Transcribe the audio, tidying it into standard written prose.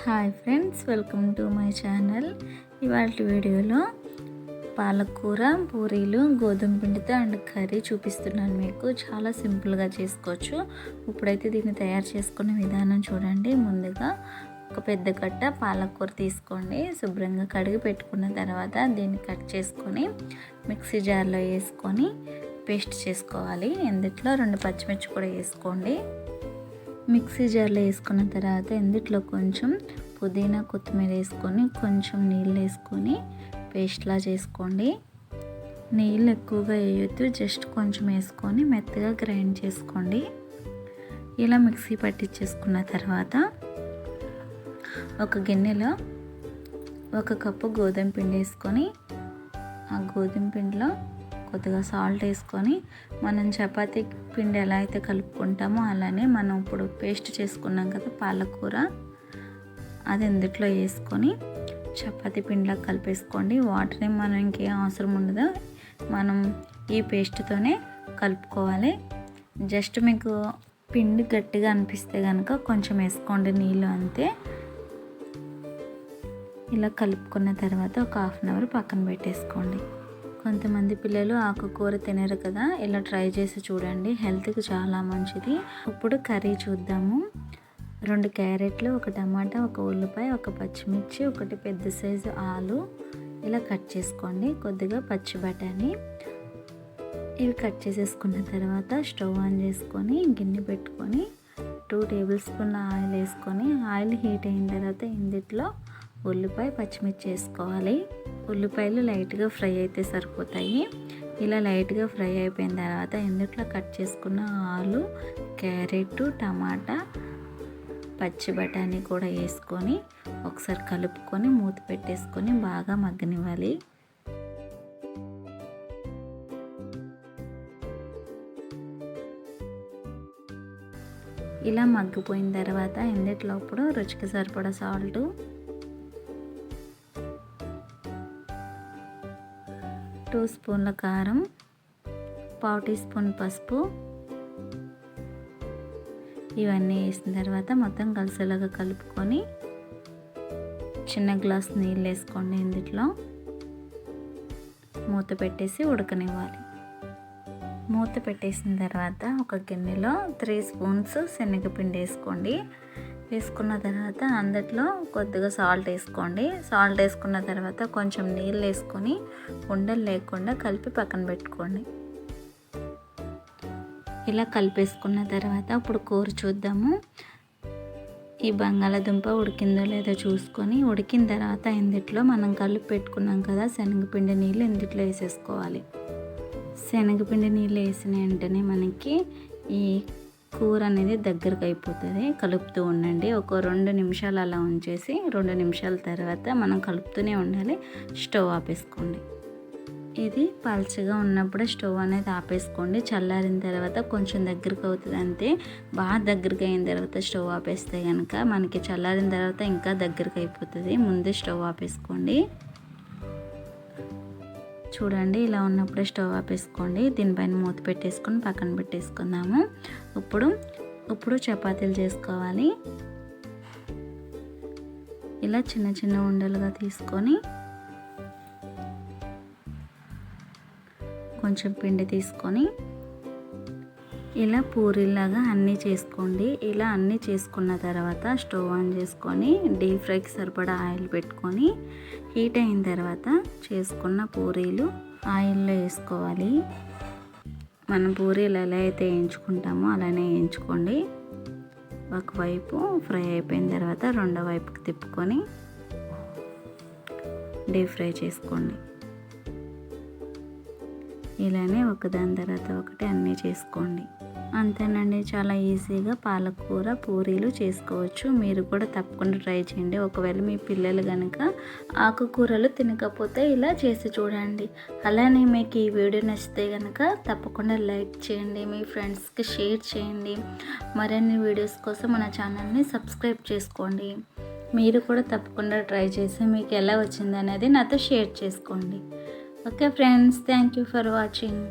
Hi friends, welcome to my channel. ఇవాళ వీడియోలో పాలకూర పూరీలు గోధుమ పిండితో అండ్ కర్రీ చూపిస్తున్నాను. మీకు చాలా సింపుల్గా చేసుకోవచ్చు. ఇప్పుడైతే దీన్ని తయారు చేసుకునే విధానం చూడండి. ముందుగా ఒక పెద్ద కట్ట పాలకూర తీసుకోండి. శుభ్రంగా కడిగి పెట్టుకున్న తర్వాత దీన్ని కట్ చేసుకొని మిక్సీ జార్లో వేసుకొని పేస్ట్ చేసుకోవాలి. ఇందులో 2 పచ్చిమిర్చి కూడా వేసుకోండి. మిక్సీ జార్లో వేసుకున్న తర్వాత ఇందులో కొంచెం పుదీనా కొత్తిమీర వేసుకొని కొంచెం నీళ్ళు వేసుకొని పేస్ట్లా చేసుకోండి. నీళ్ళు ఎక్కువగా వేయొద్దు, జస్ట్ కొంచెం వేసుకొని మెత్తగా గ్రైండ్ చేసుకోండి. ఇలా మిక్సీ పట్టించేసుకున్న తర్వాత ఒక గిన్నెలో 1 కప్పు గోధుమ పిండి వేసుకొని ఆ గోధుమ పిండిలో కొద్దిగా సాల్ట్ వేసుకొని మనం చపాతీ పిండి ఎలా అయితే కలుపుకుంటామో అలానే మనం ఇప్పుడు పేస్ట్ చేసుకున్నాం కదా పాలకూర, అది ఇందులో వేసుకొని చపాతీ పిండిలా కలిపేసుకోండి. వాటర్ని మనం ఇంకేం అవసరం ఉండదు, మనం ఈ పేస్ట్తోనే కలుపుకోవాలి. జస్ట్ మీకు పిండి గట్టిగా అనిపిస్తే కనుక కొంచెం వేసుకోండి నీళ్ళు, అంతే. ఇలా కలుపుకున్న తర్వాత ఒక 1/2 అవర్ పక్కన పెట్టేసుకోండి. కొంతమంది పిల్లలు ఆకుకూర తినరు కదా, ఇలా ట్రై చేసి చూడండి, హెల్త్కి చాలా మంచిది. ఇప్పుడు కర్రీ చూద్దాము. 2 క్యారెట్లు, 1 టమాటా, 1 ఉల్లిపాయ, 1 పచ్చిమిర్చి, 1 పెద్ద సైజు ఆలు ఇలా కట్ చేసుకోండి. కొద్దిగా పచ్చి బఠానీ ఇవి కట్ చేసేసుకున్న తర్వాత స్టవ్ ఆన్ చేసుకొని గిన్నె పెట్టుకొని 2 టేబుల్ స్పూన్ల ఆయిల్ వేసుకొని ఆయిల్ హీట్ అయిన తర్వాత ఇందులో ఉల్లిపాయ పచ్చిమిర్చి వేసుకోవాలి. ఉల్లిపాయలు లైట్గా ఫ్రై అయితే సరిపోతాయి. ఇలా లైట్గా ఫ్రై అయిపోయిన తర్వాత ఇందులో కట్ చేసుకున్న ఆలు, క్యారెట్, టమాటా, పచ్చి బఠానీ కూడా వేసుకొని ఒకసారి కలుపుకొని మూత పెట్టేసుకొని బాగా మగ్గనివ్వాలి. ఇలా మగ్గిపోయిన తర్వాత ఇందులో ఇప్పుడు రుచికి సరిపడా సాల్ట్, 2 స్పూన్ల కారం, 1/2 టీ స్పూన్ పసుపు ఇవన్నీ వేసిన తర్వాత మొత్తం కలిసేలాగా కలుపుకొని చిన్న గ్లాస్ నీళ్ళు వేసుకోండి. ఇందులో మూత పెట్టేసి ఉడకనివ్వాలి. మూత పెట్టేసిన తర్వాత ఒక గిన్నెలో 3 స్పూన్స్ శనగపిండి వేసుకోండి. వేసుకున్న తర్వాత అందులో కొద్దిగా సాల్ట్ వేసుకోండి. సాల్ట్ వేసుకున్న తర్వాత కొంచెం నీళ్ళు వేసుకొని ఉండలు లేకుండా కలిపి పక్కన పెట్టుకోండి. ఇలా కలిపేసుకున్న తర్వాత ఇప్పుడు కూర చూద్దాము. ఈ బంగాళాదుంప ఉడికిందో లేదో చూసుకొని ఉడికిన తర్వాత ఇందులో మనం కలిపి పెట్టుకున్నాం కదా శనగపిండి నీళ్ళు ఇందులో వేసేసుకోవాలి. శనగపిండి నీళ్ళు వేసిన వెంటనే మనకి ఈ కూర అనేది దగ్గరకు అయిపోతుంది. కలుపుతూ ఉండండి. ఒక 2 నిమిషాలు అలా ఉంచేసి 2 నిమిషాల తర్వాత మనం కలుపుతూనే ఉండాలి. స్టవ్ ఆపేసుకోండి. ఇది పల్చగా ఉన్నప్పుడే స్టవ్ అనేది ఆపేసుకోండి. చల్లారిన తర్వాత కొంచెం దగ్గరకు అవుతుంది, అంతే. బాగా దగ్గరకు అయిన తర్వాత స్టవ్ ఆపేస్తే కనుక మనకి చల్లారిన తర్వాత ఇంకా దగ్గరకు అయిపోతుంది. ముందే స్టవ్ ఆపేసుకోండి. చూడండి, ఇలా ఉన్నప్పుడే స్టవ్ ఆపేసుకోండి. దీనిపైన మూత పెట్టేసుకొని పక్కన పెట్టేసుకుందాము. ఇప్పుడు చపాతీలు చేసుకోవాలి. ఇలా చిన్న చిన్న ఉండలుగా తీసుకొని కొంచెం పిండి తీసుకొని ఇలా పూరీలాగా అన్నీ చేసుకోండి. ఇలా అన్నీ చేసుకున్న తర్వాత స్టవ్ ఆన్ చేసుకొని డీప్ ఫ్రైకి సరిపడా ఆయిల్ పెట్టుకొని హీట్ అయిన తర్వాత చేసుకున్న పూరీలు ఆయిల్లో వేసుకోవాలి. మనం పూరీలు ఎలా అయితే వేయించుకుంటామో అలానే వేయించుకోండి. ఒకవైపు ఫ్రై అయిపోయిన తర్వాత రెండో వైపుకి తిప్పుకొని డీప్ ఫ్రై చేసుకోండి. ఇలానే ఒకదాని తర్వాత ఒకటి అన్నీ చేసుకోండి. అంతేనండి, చాలా ఈజీగా పాలకూర పూరీలు చేసుకోవచ్చు. మీరు కూడా తప్పకుండా ట్రై చేయండి. ఒకవేళ మీ పిల్లలు కనుక ఆకుకూరలు తినకపోతే ఇలా చేసి చూడండి. అలానే మీకు ఈ వీడియో నచ్చితే కనుక తప్పకుండా లైక్ చేయండి, మీ ఫ్రెండ్స్కి షేర్ చేయండి. మరిన్ని వీడియోస్ కోసం మన ఛానల్ని సబ్స్క్రైబ్ చేసుకోండి. మీరు కూడా తప్పకుండా ట్రై చేసి మీకు ఎలా వచ్చింది అనేది నాతో షేర్ చేసుకోండి. Okay friends, thank you for watching.